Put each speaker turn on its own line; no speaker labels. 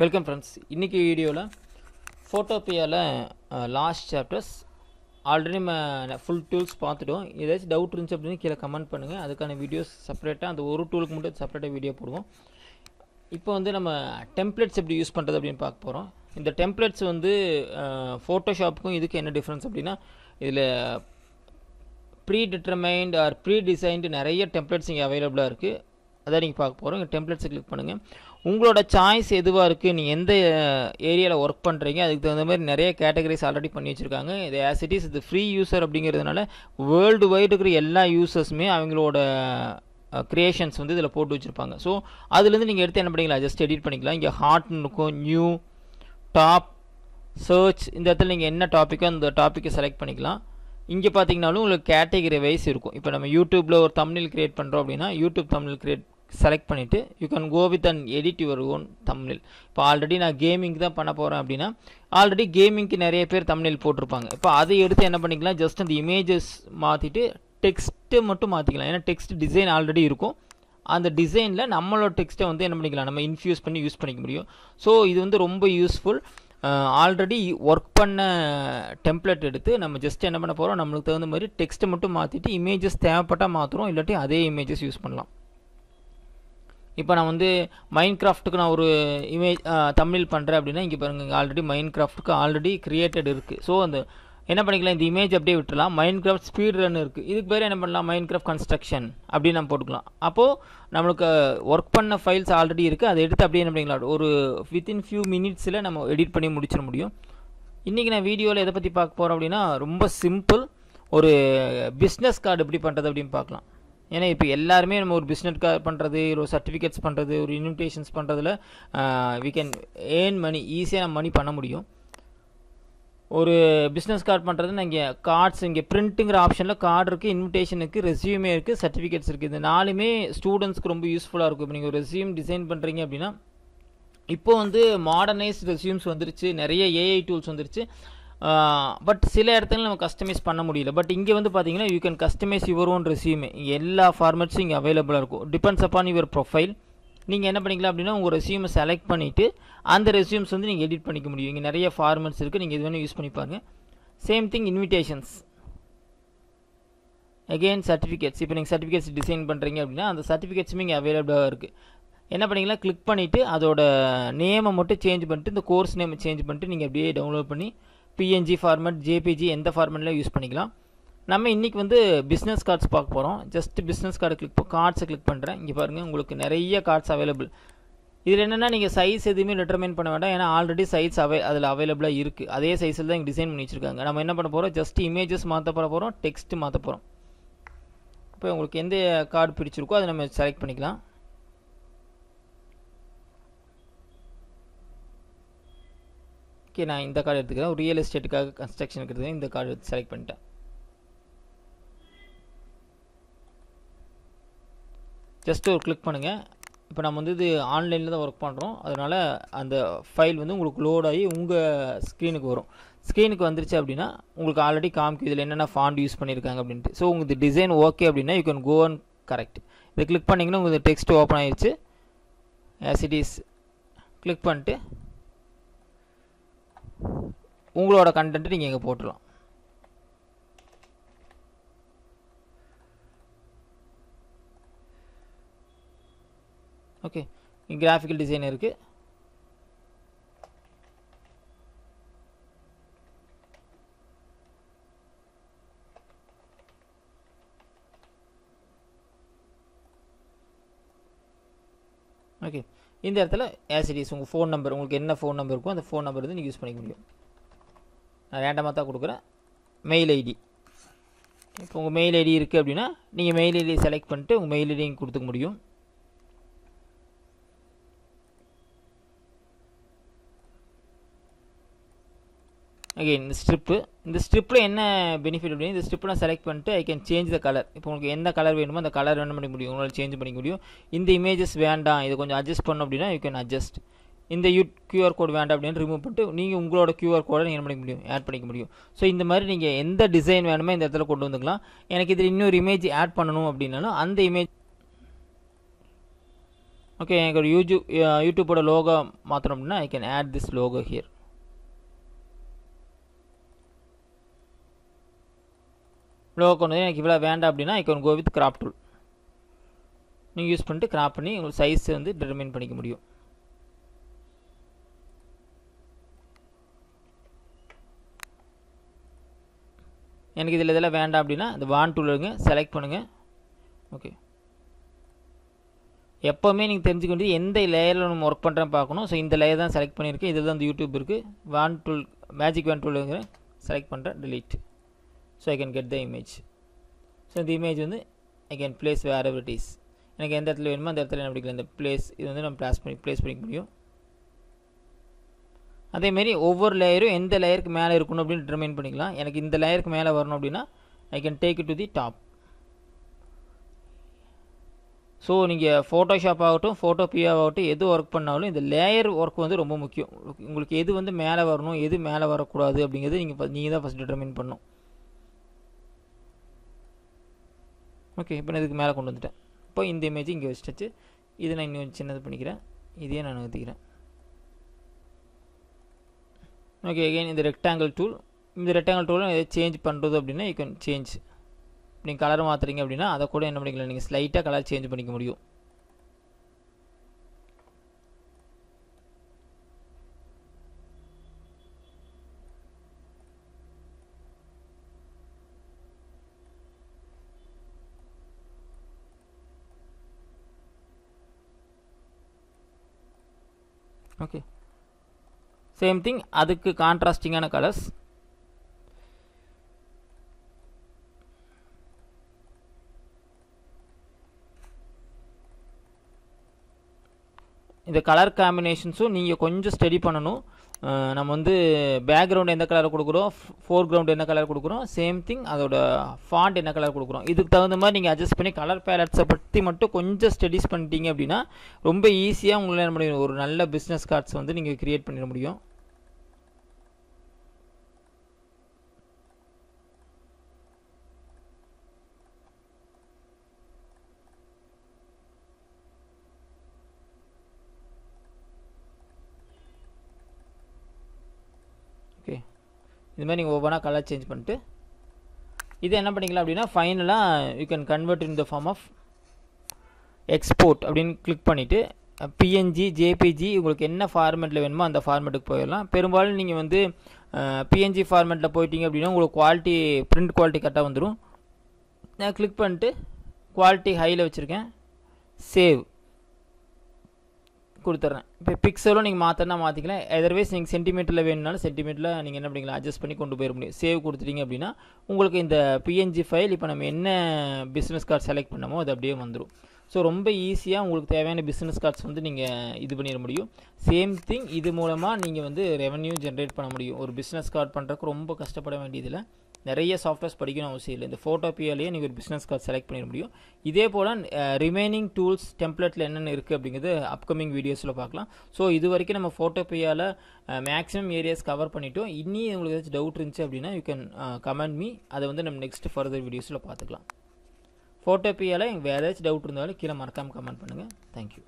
Welcome friends. இன்றைக்கி வீடியோவில் ஃபோட்டோபியாவில் last chapters already நம்ம ஃபுல் டூல்ஸ் பார்த்துட்டோம். ஏதாச்சும் டவுட் இருந்துச்சு அப்படின்னு கீழே கமெண்ட் பண்ணுங்கள். அதுக்கான வீடியோஸ் செப்பரேட்டாக அந்த ஒரு டூலுக்கு மட்டும் செப்பரேட்டாக வீடியோ போடுவோம். இப்போ வந்து நம்ம டெம்ப்ளேட்ஸ் எப்படி யூஸ் பண்ணுறது அப்படின்னு பார்க்க போகிறோம். இந்த டெம்ப்ளேட்ஸ் வந்து ஃபோட்டோஷாப்புக்கும் இதுக்கு என்ன டிஃப்ரென்ஸ் அப்படின்னா, இதில் predetermined or predesigned நிறைய டெம்ப்ளேட்ஸ் இங்கே அவைலபிளாக இருக்குது. அதான் நீங்கள் பார்க்க போகிறோம். இங்கே டெம்ப்ளேட்ஸை கிளிக் பண்ணுங்கள். உங்களோட சாய்ஸ் எதுவாக இருக்குது, நீங்கள் எந்த ஏரியாவில் ஒர்க் பண்ணுறீங்க அதுக்கு தகுந்த மாதிரி நிறைய கேட்டகரிஸ் ஆல்ரெடி பண்ணி வச்சுருக்காங்க. இது ஆஸ் இட் இஸ் இது ஃப்ரீ யூஸர் அப்படிங்கிறதுனால வேர்ல்டு வைடு இருக்கிற எல்லா யூசர்ஸுமே அவங்களோட க்ரியேஷன்ஸ் வந்து இதில் போட்டு வச்சுருப்பாங்க. ஸோ அதுலேருந்து நீங்கள் எடுத்து என்ன பண்ணிக்கலாம், ஜஸ்ட் எடிட் பண்ணிக்கலாம். இங்கே ஹார்ட்னு இருக்கும், நியூ, டாப், சர்ச், இந்த இடத்துல நீங்கள் என்ன டாப்பிக்கோ அந்த டாப்பிக்கை செலக்ட் பண்ணிக்கலாம். இங்கே பார்த்தீங்கன்னாலும் உங்களுக்கு கேட்டகரி வைஸ் இருக்கும். இப்போ நம்ம யூடியூப்பில் ஒரு தம்ப்நெயில் கிரியேட் பண்ணுறோம் அப்படின்னா யூடியூப் தம்ப்நெயில் கிரியேட் செலக்ட் பண்ணிவிட்டு you can go with and edit your own thumbnail. இப்போ ஆல்ரெடி நான் கேமிங் தான் பண்ண போகிறேன் அப்படின்னா ஆல்ரெடி கேமிங்க்கு நிறைய பேர் தம்ப்நெயில் போட்டிருப்பாங்க. இப்போ அதை எடுத்து என்ன பண்ணிக்கலாம், ஜஸ்ட் அந்த இமேஜஸ் மாற்றிட்டு டெக்ஸ்ட்டு மட்டும் மாற்றிக்கலாம். ஏன்னா டெக்ஸ்ட் டிசைன் ஆல்ரெடி இருக்கும். அந்த டிசைனில் நம்மளோட டெக்ஸ்ட்டை வந்து என்ன பண்ணிக்கலாம், நம்ம இன்ஃப்யூஸ் பண்ணி யூஸ் பண்ணிக்க முடியும். ஸோ இது வந்து ரொம்ப யூஸ்ஃபுல். ஆல்ரெடி ஒர்க் பண்ண டெம்ப்ளேட் எடுத்து நம்ம ஜஸ்ட் என்ன பண்ண போகிறோம், நம்மளுக்கு தகுந்த மாதிரி டெக்ஸ்ட்டை மட்டும் மாற்றிட்டு இமேஜஸ் தேவைப்பட்டால் மாற்றுறோம், இல்லாட்டி அதே இமேஜஸ் யூஸ் பண்ணலாம். இப்போ நான் வந்து மைன்கிராஃப்ட்டுக்கு நான் ஒரு இமேஜ் தம்ப்நெயில் பண்ணுறேன் அப்படின்னா இங்கே பாருங்கள், ஆல்ரெடி மைன்கிராஃப்ட்டுக்கு ஆல்ரெடி கிரியேட்டட் இருக்குது. ஸோ அந்த என்ன பண்ணிக்கலாம், இந்த இமேஜ் அப்படியே விட்டுலாம். மைன்கிராஃப்ட் ஸ்பீட் ரன் இருக்குது, இதுக்கு பேர் என்ன பண்ணலாம், மைன்கிராஃப்ட் கன்ஸ்ட்ரக்ஷன் அப்படின்னு நம்ம போட்டுக்கலாம். அப்போது நம்மளுக்கு ஒர்க் பண்ண ஃபைல்ஸ் ஆல்ரெடி இருக்குது, அதை எடுத்து அப்படியே என்ன பண்ணிக்கலாம், ஒரு வித்தின் ஃபியூ மினிட்ஸில் நம்ம எடிட் பண்ணி முடிச்சிட முடியும். இன்றைக்கி நான் வீடியோவில் எதை பற்றி பார்க்க போகிறோம் அப்படின்னா, ரொம்ப சிம்பிள், ஒரு பிஸ்னஸ் கார்டு எப்படி பண்ணுறது அப்படின்னு பார்க்கலாம். ஏன்னா இப்போ எல்லாருமே நம்ம ஒரு பிஸ்னஸ் கார்டு பண்ணுறது, ஒரு சர்டிஃபிகேட்ஸ் பண்ணுறது, ஒரு இன்விடேஷன்ஸ் பண்ணுறதுல வி கேன் ஏர்ன் மணி, ஈஸியாக நம்ம மணி பண்ண முடியும். ஒரு பிஸ்னஸ் கார்டு பண்ணுறதுன்னா இங்கே கார்ட்ஸ், இங்கே பிரிண்ட்டுங்கிற ஆப்ஷனில் கார்டு இருக்குது, இன்விடேஷனுக்கு, ரெஸ்யூமே இருக்குது, சர்டிஃபிகேட்ஸ் இருக்குது. இந்த நாலுமே ஸ்டூடெண்ட்ஸ்க்கு ரொம்ப யூஸ்ஃபுல்லாக இருக்கும். இப்போ நீங்கள் ஒரு ரெஸ்யூம் டிசைன் பண்ணுறீங்க அப்படின்னா இப்போ வந்து மாடர்னைஸ்ட் ரெஸ்யூம்ஸ் வந்துருச்சு, நிறைய ஏஐ டூல்ஸ் வந்துருச்சு. பட் சில இடத்துல நம்ம கஸ்டமைஸ் பண்ண முடியல. பட் இங்கே வந்து பார்த்தீங்கன்னா you can customise your own resume. இங்கே எல்லா ஃபார்மேட்ஸும் இங்கே அவைலபிளாக இருக்கும். Depends upon your profile. நீங்கள் என்ன பண்ணிக்கலாம் அப்படின்னா உங்கள் ரெஸ்யூமை செலக்ட் பண்ணிவிட்டு அந்த ரெஸ்யூம்ஸ் வந்து நீங்கள் எடிட் பண்ணிக்க முடியும். இங்கே நிறைய ஃபார்மேட்ஸ் இருக்குது, நீங்கள் இது வேணும் யூஸ் பண்ணிப்பாங்க. Same thing invitations, again certificates. இப்போ நீங்கள் சர்டிஃபிகேட்ஸ் டிசைன் பண்ணுறீங்க அப்படின்னா அந்த சர்டிஃபிகேட்ஸுமே இங்கே அவைலபிளாக இருக்குது. என்ன பண்ணிக்கலாம், கிளிக் பண்ணிவிட்டு அதோட நேமை மட்டும் சேஞ்ச் பண்ணிட்டு இந்த கோர்ஸ் நேமை சேஞ்ச் பண்ணிட்டு நீங்கள் அப்படியே டவுன்லோட் பண்ணி பிஎன்ஜி ஃபார்மேட், ஜேபிஜி எந்த ஃபார்மேட்டில் யூஸ் பண்ணிக்கலாம். நம்ம இன்றைக்கி வந்து பிஸ்னஸ் கார்ட்ஸ் பார்க்க போகிறோம். ஜஸ்ட் பிஸ்னஸ் கார்டு கார்ட்ஸை கிளிக் பண்ணுறேன். இங்கே பாருங்கள், உங்களுக்கு நிறைய கார்ட்ஸ் அவைலபிள். இதில் என்னென்னா நீங்கள் சைஸ் எதுவுமே டிட்டர்மைன் பண்ண வேண்டாம். ஏன்னா ஆல்ரெடி சைஸ் அதில் அவைலபிளாக இருக்குது. அதே சைஸில் தான் இங்கே டிசைன் பண்ணி வச்சுருக்காங்க. நம்ம என்ன பண்ண போகிறோம், ஜஸ்ட் இமேஜஸ் மாற்ற போகிறோம், டெக்ஸ்ட் மாற்ற போகிறோம். இப்போ உங்களுக்கு எந்த கார்டு பிடிச்சிருக்கோ அதை நம்ம செலக்ட் பண்ணிக்கலாம். ஓகே, நான் இந்த கார்டு எடுத்துக்கிறேன். ரியல் எஸ்டேட்டுக்காக கன்ஸ்ட்ரக்ஷன் இருக்கிறது இந்த கார்டு எடுத்து செலக்ட் பண்ணிட்டேன். ஜஸ்ட் ஒரு கிளிக் பண்ணுங்கள். இப்போ நம்ம வந்து இது ஆன்லைனில் தான் ஒர்க் பண்ணுறோம், அதனால் அந்த ஃபைல் வந்து உங்களுக்கு லோட் ஆகி உங்கள் ஸ்க்ரீனுக்கு வரும். ஸ்க்ரீனுக்கு வந்துருச்சு அப்படின்னா உங்களுக்கு ஆல்ரெடி காமிக்கும் இதில் என்னென்ன ஃபாண்ட் யூஸ் பண்ணியிருக்காங்க அப்படின்ட்டு. ஸோ உங்களுக்கு டிசைன் ஓகே அப்படின்னா you can go and correct. இதை கிளிக் பண்ணிங்கன்னா உங்களுக்கு டெக்ஸ்ட் ஓப்பன் ஆகிடுச்சு. ஆஸ் இட் இஸ் கிளிக் பண்ணிட்டு உங்களோட கண்டென்ட்டு நீங்கள் இங்கே போட்டுடலாம். ஓகே, கிராஃபிக்கல் டிசைன் இருக்குது. ஓகே, இந்த இடத்துல ஆஸ் இட் இஸ் உங்கள் ஃபோன் நம்பர், உங்களுக்கு என்ன ஃபோன் நம்பர் இருக்கோ அந்த ஃபோன் நம்பர் வந்து நீங்கள் யூஸ் பண்ணிக்க முடியும். நான் ரேண்டமாக தான் கொடுக்குறேன். மெயில் ஐடி, இப்போ உங்கள் மெயில் ஐடி இருக்குது அப்படின்னா நீங்கள் மெயில் ஐடி செலக்ட் பண்ணிட்டு உங்கள் மெயில் ஐடி கொடுத்துக்க முடியும். அகெயின் இந்த ஸ்ட்ரிப்பில் என்ன பெனிஃபிட் அப்படின்னா, இந்த ஸ்ட்ரிப்பை நான் செலக்ட் பண்ணிட்டு I can change the colour. இப்போ உங்களுக்கு எந்த கலர் வேணுமோ அந்த கலர் வேணும் பண்ணிக்க முடியும், உங்களால் சேஞ்ச் பண்ணிக்க முடியும். இந்த இமேஜஸ் வேண்டாம், இதை கொஞ்சம் அட்ஜஸ்ட் பண்ணோம் அப்படின்னா யூ கேன் அட்ஜஸ்ட். இந்த கியூஆர் கோட் வேண்டாம் அப்படின்னு ரிமூவ் பண்ணிட்டு நீங்கள் உங்களோட கியூஆர் கோடை நீங்கள் என்ன பண்ணிக்க முடியும், ஆட் பண்ணிக்க முடியும். ஸோ இந்த மாதிரி நீங்கள் எந்த டிசைன் வேணுமோ இந்த இடத்துல கொண்டு வந்துக்கலாம். எனக்கு இதில் இன்னொரு இமேஜ் ஆட் பண்ணணும் அப்படின்னாலும் அந்த இமேஜ் ஓகே, எனக்கு ஒரு யூடியூப்போட லோகோ மாற்றணும் அப்படின்னா I can add this logo here. Logo வந்து எனக்கு இவ்வளோ வேண்டாம் அப்படின்னா I can go with crop tool. நீங்கள் யூஸ் பண்ணிட்டு கிராப் பண்ணி உங்களுக்கு சைஸ் வந்து டிட்டர்மைன் பண்ணிக்க முடியும். எனக்கு இதில் இதெல்லாம் வேண்டாம் அப்படின்னா இந்த வான் டூல் இருங்க, செலக்ட் பண்ணுங்கள். ஓகே, எப்போவுமே நீங்கள் தெரிஞ்சுக்க வேண்டியது எந்த லேயரில் நம்ம ஒர்க் பண்ணுறேன்னு பார்க்கணும். ஸோ இந்த லேயர் தான் செலக்ட் பண்ணியிருக்கேன். இதில் தான் இந்த யூடியூப் இருக்குது. Wand tool, magic wand tool select பண்ணுறேன், delete. So I can get the image. So இந்த இமேஜ் வந்து I can place wherever it is. எனக்கு எந்த இடத்துல வேணுமோ அந்த இடத்துல என்ன பிடிக்கல இந்த பிளேஸ் இது வந்து நம்ம ப்ளேஸ் பண்ணிக்க முடியும். அதேமாரி ஒவ்வொரு லேயரும் எந்த லேயருக்கு மேலே இருக்கணும் அப்படின்னு டிட்டர்மைன் பண்ணிக்கலாம். எனக்கு இந்த லேயருக்கு மேலே வரணும் அப்படின்னா I can take it to the top. So நீங்கள் ஃபோட்டோஷாப் ஆகட்டும், ஃபோட்டோபியா ஆகட்டும், எது ஒர்க் பண்ணாலும் இந்த லேயர் ஒர்க் வந்து ரொம்ப முக்கியம். உங்களுக்கு எது வந்து மேலே வரணும், எது மேலே வரக்கூடாது அப்படிங்கிறது நீங்கள் தான் ஃபஸ்ட் டிட்டர்மைன் பண்ணணும். ஓகே, இப்போ நான் இதுக்கு மேலே கொண்டு வந்துட்டேன். இப்போ இந்த இமேஜ் இங்கே வச்சுட்டு இதை நான் இன்னும் சின்னது பண்ணிக்கிறேன். இதையே நான் நகர்த்திக்கிறேன். ஓகே, அகைன் இந்த ரெக்டாங்கிள் டூல். இந்த ரெக்டாங்கிள் டூலும் எதை சேஞ்ச் பண்ணுறது அப்படின்னா யூ கேன் சேஞ்ச். நீங்கள் கலர் மாற்றுறீங்க அப்படின்னா அதை கூட என்ன பண்ணிக்கலாம், நீங்கள் ஸ்லைட்டாக கலர் சேஞ்ச் பண்ணிக்க முடியும். ஓகே, சேம் திங், அதுக்கு கான்ட்ராஸ்டிங்கான கலர்ஸ். இந்த கலர் காம்பினேஷன்ஸும் நீங்கள் கொஞ்சம் ஸ்டடி பண்ணணும். நம்ம வந்து பேக்ரவுண்ட் எந்த கலர் கொடுக்குறோம், ஃபோர்க்ரவுண்ட் என்ன கலர் கொடுக்குறோம், சேம் திங் அதோட ஃபாண்ட் என்ன கலர் கொடுக்குறோம், இதுக்கு தகுந்த மாதிரி நீங்கள் அட்ஜஸ்ட் பண்ணி கலர் பேலட்ஸை பற்றி மட்டும் கொஞ்சம் ஸ்டடிஸ் பண்ணிட்டீங்க அப்படின்னா ரொம்ப ஈஸியாக உங்களால் என்ன முடியும், ஒரு நல்ல பிஸ்னஸ் கார்ட்ஸ் வந்து நீங்கள் க்ரியேட் பண்ணிட முடியும். ஓகே, இது மாதிரி நீங்கள் ஒவ்வொன்றா கலர் சேஞ்ச் பண்ணிட்டு இது என்ன பண்ணிக்கலாம் அப்படின்னா ஃபைனலாக you can convert in the form of export அப்படின்னு கிளிக் பண்ணிவிட்டு பிஎன்ஜி, ஜேபிஜி உங்களுக்கு என்ன ஃபார்மேட்டில் வேணுமோ அந்த ஃபார்மேட்டுக்கு போயிடலாம். பெரும்பாலும் நீங்கள் வந்து பிஎன்ஜி ஃபார்மேட்டில் போயிட்டீங்க அப்படின்னா உங்களுக்கு குவாலிட்டி, பிரிண்ட் குவாலிட்டி கரெக்டாக வந்துடும். நான் கிளிக் பண்ணிட்டு குவாலிட்டி ஹையில் வச்சுருக்கேன், சேவ் கொடுத்துட்றேன். இப்போ பிக்சலும் நீங்கள் மாற்றினா மாற்றிக்கலாம். அதர்வைஸ் நீங்கள் சென்டிமீட்டரில் வேணுனாலும் சென்டிமீட்டரில் நீங்கள் என்ன பண்ணிக்கலாம், அட்ஜஸ்ட் பண்ணி கொண்டு போயிட முடியும். சேவ் கொடுத்துட்டீங்க அப்படின்னா உங்களுக்கு இந்த பிஎன்ஜி ஃபைல் இப்போ நம்ம என்ன பிஸ்னஸ் கார்டு செலக்ட் பண்ணமோ அது அப்படியே வந்துடும். ஸோ ரொம்ப ஈஸியாக உங்களுக்கு தேவையான பிஸ்னஸ் கார்ட்ஸ் வந்து நீங்கள் இது பண்ணிட முடியும். சேம் திங், இது மூலமாக நீங்கள் வந்து ரெவன்யூ ஜென்ரேட் பண்ண முடியும். ஒரு பிஸ்னஸ் கார்டு பண்ணுறதுக்கு ரொம்ப கஷ்டப்பட வேண்டியதில்லை, நிறைய சாஃப்ட்வேர்ஸ் படிக்கணும் அவசியம் இல்லை. இந்த ஃபோட்டோபியாலேயே நீங்கள் ஒரு பிஸ்னஸ் கார்டு செலக்ட் பண்ணிட முடியும். இதே போல் ரிமைனிங் டூல்ஸ் டெம்ப்ளேட்டில் என்னென்ன இருக்குது அப்படிங்கிறது அப்கமிங் வீடியோஸில் பார்க்கலாம். ஸோ இது வரைக்கும் நம்ம ஃபோட்டோபியாவில் மேக்ஸிமம் ஏரியாஸ் கவர் பண்ணிட்டோம். இன்னி உங்களுக்கு ஏதாச்சும் டவுட் இருந்துச்சு அப்படின்னா யூ கேன் கமெண்ட் மீ, அதை வந்து நம்ம நெக்ஸ்ட் ஃபர்தர் வீடியோஸில் பார்த்துக்கலாம். ஃபோட்டோபியாவில் வேறு ஏதாச்சும் டவுட் இருந்தாலும் கீழே மறக்காமல் கமெண்ட் பண்ணுங்கள். தேங்க்யூ.